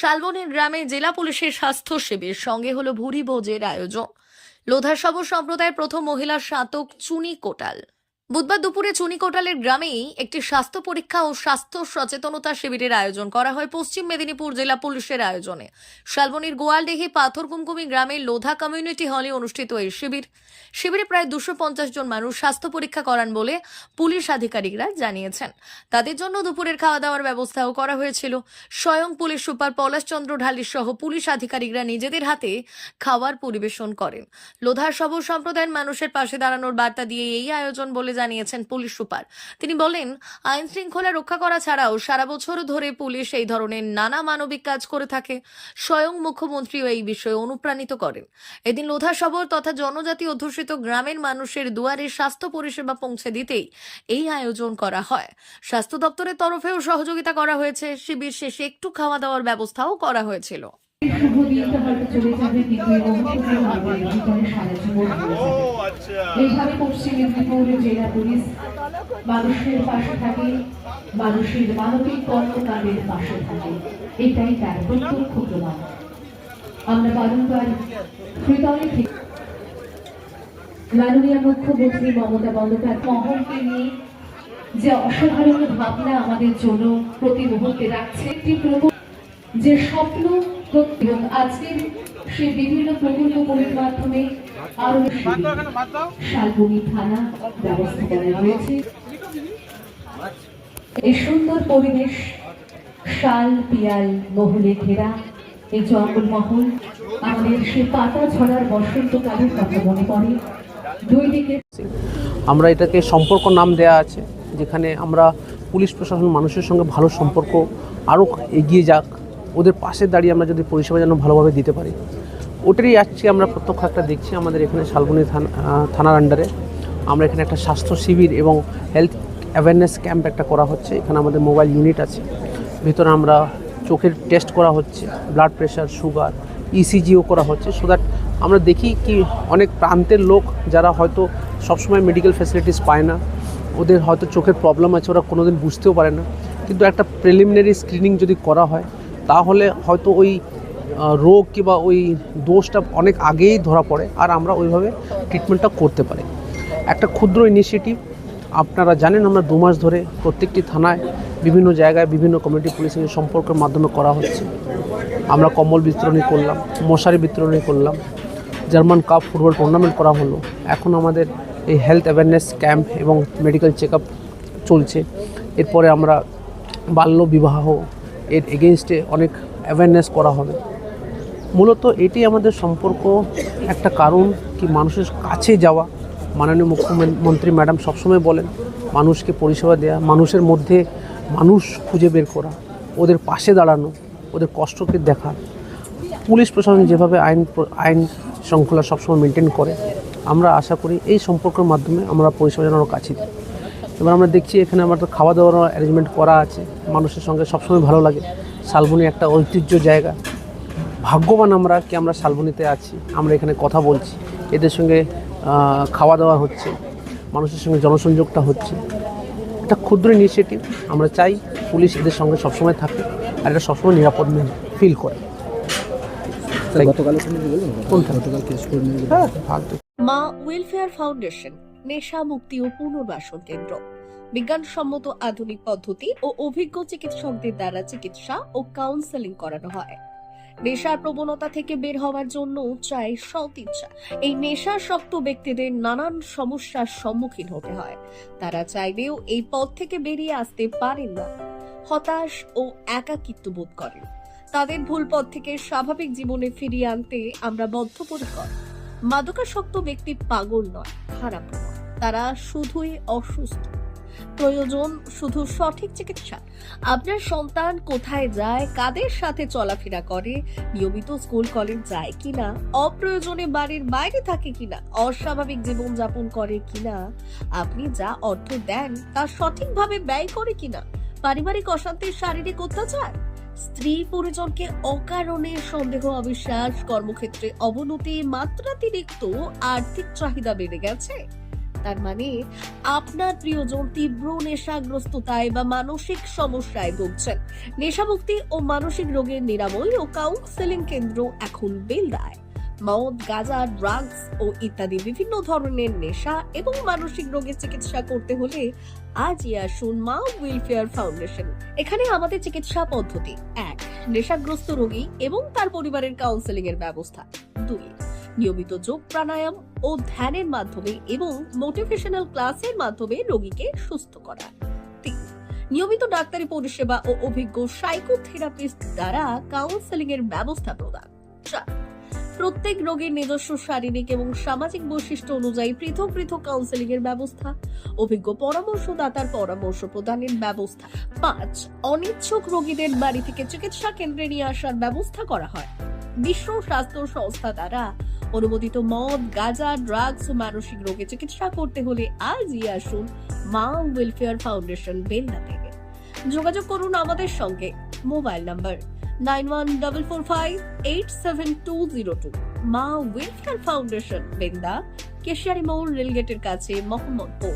শালবনের গ্রামে জেলা পুলিশের স্বাস্থ্য শিবির সঙ্গে হলো ভুরি ভোজের আয়োজন। লোধা শব সম্প্রদায়ের প্রথম মহিলা স্নাতক চুনি কোটাল বুধবার দুপুরে চুনি কোটালের গ্রামেই একটি স্বাস্থ্য পরীক্ষা ও স্বাস্থ্য সচেতনতা শিবিরের আয়োজন করা হয় পশ্চিম মেদিনীপুর জেলা পুলিশের আয়োজনে। শালবনীর গোয়ালডিহি পাথরকুমকুমি গ্রামের লোধা কমিউনিটি হলে অনুষ্ঠিত এই শিবিরে প্রায় 250 জন মানুষ স্বাস্থ্য পরীক্ষা করান বলে পুলিশ আধিকারিকরা জানিয়েছেন। তাদের জন্য দুপুরের খাওয়া দাওয়ার ব্যবস্থাও করা হয়েছিল। স্বয়ং পুলিশ সুপার পলাশ চন্দ্র ঢালি সহ পুলিশ আধিকারিকরা নিজেদের হাতে খাবার পরিবেশন করেন। লোধা শব সম্প্রদায়ের মানুষের পাশে দাঁড়ানোর বার্তা দিয়ে এই আয়োজন বলে জানিয়েছেন পুলিশ সুপার। তিনি বলেন, আইন শৃঙ্খলা রক্ষা করা ছাড়াও সারা বছর ধরে পুলিশ এই ধরনের নানা মানবিক কাজ করে থাকে। স্বয়ং মুখ্যমন্ত্রীও এই বিষয়ে অনুপ্রাণিত করেন। এদিন লোধা শবর তথা জনজাতি অধ্যুষিত গ্রামের মানুষের দুয়ারে স্বাস্থ্য পরিষেবা পৌঁছে দিতেই এই আয়োজন করা হয়। স্বাস্থ্য দপ্তরের তরফেও সহযোগিতা করা হয়েছে। শিবির শেষে একটু খাওয়া দাওয়ার ব্যবস্থাও করা হয়েছিল। এইভাবে পশ্চিম মেদিনীপুর জেলা পুলিশ মানুষের পাশে থাকে, মানুষের মানবিক কর্মকাণ্ডের পাশে থাকে, এটাই তার প্রত্যক্ষ প্রমাণ। আমরা বারংবার হৃদয় থেকে মাননীয় মুখ্যমন্ত্রী মমতা বন্দ্যোপাধ্যায় মহলকে নিয়ে যে অসাধারণ ভাবনা আমাদের জন্য প্রতি মুহূর্তে রাখছে, একটি যে স্বপ্ন এবং আজকের সে বিভিন্ন প্রকল্পগুলির মাধ্যমে আরো শালবনী থানা ব্যবস্থা করা হয়েছে। এই সুন্দর পরিবেশ, শাল পিয়াল মহলে ঘেরা এই জঙ্গল মহল, আমাদের সে পাতা ঝরার বসন্তকালের কথা মনে পড়ে। দুই দিকে আমরা এটাকে সম্পর্ক নাম দেয়া আছে, যেখানে আমরা পুলিশ প্রশাসন মানুষের সঙ্গে ভালো সম্পর্ক আরও এগিয়ে যাক, ওদের পাশে দাঁড়িয়ে আমরা যদি পরিষেবা যেন ভালোভাবে দিতে পারি, ওটারই আজকে আমরা প্রত্যক্ষ একটা দেখছি। আমাদের এখানে শালবনী থানার আন্ডারে আমরা এখানে একটা স্বাস্থ্য শিবির এবং হেলথ অ্যাওয়ারনেস ক্যাম্প একটা করা হচ্ছে। এখানে আমাদের মোবাইল ইউনিট আছে, ভিতরে আমরা চোখের টেস্ট করা হচ্ছে, ব্লাড প্রেশার, সুগার, ইসিজিও করা হচ্ছে, সো দ্যাট আমরা দেখি কি অনেক প্রান্তের লোক যারা হয়তো সবসময় মেডিকেল ফ্যাসিলিটিস পায় না, ওদের হয়তো চোখের প্রবলেম আছে, ওরা কোনোদিন বুঝতেও পারে না, কিন্তু একটা প্রিলিমিনারি স্ক্রিনিং যদি করা হয় তাহলে হয়তো ওই রোগ কিংবা ওই দোষটা অনেক আগেই ধরা পড়ে আর আমরা ওইভাবে ট্রিটমেন্টটা করতে পারি। একটা ক্ষুদ্র ইনিশিয়েটিভ, আপনারা জানেন আমরা 2 মাস ধরে প্রত্যেকটি থানায় বিভিন্ন জায়গায় বিভিন্ন কমিউনিটি পুলিশিং সম্পর্কের মাধ্যমে করা হচ্ছে। আমরা কম্বল বিতরণী করলাম, মশারি বিতরণী করলাম, জার্মান কাপ ফুটবল টুর্নামেন্ট করা হলো। এখন আমাদের এই হেলথ অ্যাওয়ারনেস ক্যাম্প এবং মেডিকেল চেক আপ চলছে। এরপরে আমরা বাল্য বিবাহ এর এগেনস্টে অনেক অ্যাওয়ারনেস করা হবে। মূলত এটি আমাদের সম্পর্ক একটা কারণ কি মানুষের কাছে যাওয়া। মাননীয় মুখ্যমন্ত্রী ম্যাডাম সবসময় বলেন মানুষকে পরিষেবা দেওয়া, মানুষের মধ্যে মানুষ খুঁজে বের করা, ওদের পাশে দাঁড়ানো, ওদের কষ্টকে দেখা। পুলিশ প্রশাসন যেভাবে আইন শৃঙ্খলা সবসময় মেনটেন করে, আমরা আশা করি এই সম্পর্কের মাধ্যমে আমরা পরিষেবা যেন আরও কাছে দিই। এবার আমরা দেখছি এখানে আমাদের খাওয়া দাওয়ার অ্যারেঞ্জমেন্ট করা আছে, মানুষের সঙ্গে সবসময় ভালো লাগে। শালবনী একটা ঐতিহ্য জায়গা, ভাগ্যবান আমরা কি আমরা শালবনীতে আছি, আমরা এখানে কথা বলছি, এদের সঙ্গে খাওয়া দাওয়া হচ্ছে, মানুষের সঙ্গে জনসংযোগটা হচ্ছে। একটা ক্ষুদ্র ইনিশিয়েটিভ, আমরা চাই পুলিশ এদের সঙ্গে সবসময় থাকে আর এটা সবসময় নিরাপদ ফিল করে। মা ওয়েলফেয়ার ফাউন্ডেশন নেশা মুক্তি ও পুনর্বাসন কেন্দ্র বিজ্ঞানসম্মত আধুনিক পদ্ধতি ও অভিজ্ঞ চিকিৎসকদের দ্বারা চিকিৎসা ও কাউন্সেলিং করানো হয়। নেশার প্রবণতা থেকে বের হওয়ার জন্য চাই সৎ ইচ্ছা। এই নেশাসক্ত ব্যক্তিদের নানান সমস্যার সম্মুখীন হতে হয়, তারা চাইলেও এই পথ থেকে বেরিয়ে আসতে পারেন না, হতাশ ও একাকিত্ব বোধ করেন। তাদের ভুল পথ থেকে স্বাভাবিক জীবনে ফিরিয়ে আনতে আমরা বদ্ধপরিকর। মাদকাসক্ত ব্যক্তি পাগল নয়, খারাপ নয়, তারা শুধুই অসুস্থ। প্রয়োজন শুধু সঠিক চিকিৎসা। আপনার সন্তান কোথায় যায়, কাদের সাথে চলাফেরা করে, নিয়মিত স্কুল কলেজ যায় কিনা, অপ্রয়োজনে বাড়ির বাইরে থাকে কিনা, অস্বাভাবিক জীবন যাপন করে কিনা, আপনি যা অর্থ দেন তা সঠিকভাবে ব্যয় করে কিনা, পারিবারিক অশান্তি, শারীরিক অত্যাচার, স্ত্রী পরিজনকে অকারণে সন্দেহ, অবিশ্বাস, কর্মক্ষেত্রে অবনতি, মাত্রাতিরিক্ত আর্থিক চাহিদা বেড়ে গেছে, তার মানে আপনার প্রিয়জন তীব্র নেশাগ্রস্ততায় বা মানসিক সমস্যায় ভুগছেন। নেশামুক্তি ও মানসিক রোগের নিরাময় ও কাউন্সেলিং কেন্দ্র এখন বেলদায়। মদ, গাঁজা, ড্রাগস ও ইত্যাদি বিভিন্ন ধরনের নেশা এবং মানসিক রোগের চিকিৎসা করতে হলে আজই আসুন মা ওয়েলফেয়ার ফাউন্ডেশন। এখানে আমাদের চিকিৎসা পদ্ধতি: 1. নেশাগ্রস্ত রোগী এবং তার পরিবারের কাউন্সেলিং এর ব্যবস্থা। 2. নিয়মিত যোগ, প্রাণায়াম ও ধ্যানের মাধ্যমে এবং মোটিভেশনাল ক্লাসের মাধ্যমে রোগীকে সুস্থ করা। 3. নিয়মিত ডাক্তারি পরিষেবা ও অভিজ্ঞ সাইকোথেরাপিস্ট দ্বারা কাউন্সেলিং এর ব্যবস্থা প্রদান। 4. প্রত্যেক রোগীর নিজস্ব শারীরিক এবং সামাজিক বৈশিষ্ট্য অনুযায়ী পৃথক পৃথক কাউন্সেলিং এর ব্যবস্থা, অভিজ্ঞ পরামর্শদাতার পরামর্শ প্রদানের ব্যবস্থা। 5. অনিচ্ছুক রোগীদের বাড়ি থেকে চিকিৎসা কেন্দ্রে নিয়ে আসার ব্যবস্থা করা হয়। বিশ্ব স্বাস্থ্য সংস্থা দ্বারা অনুমোদিত মদ, গাঁজা, ড্রাগস ও মানসিক রোগে চিকিৎসা করতে হলে আজই আসুন মা ওয়েলফেয়ার ফাউন্ডেশন বেলদা থেকে। যোগাযোগ করুন আমাদের সঙ্গে। Mobile number 9144587202। মা ওয়েলফেয়ার ফাউন্ডেশন, বেলদা, কেশিয়ারি মোড়, রেলগেটের কাছে, মোহাম্মদপুর।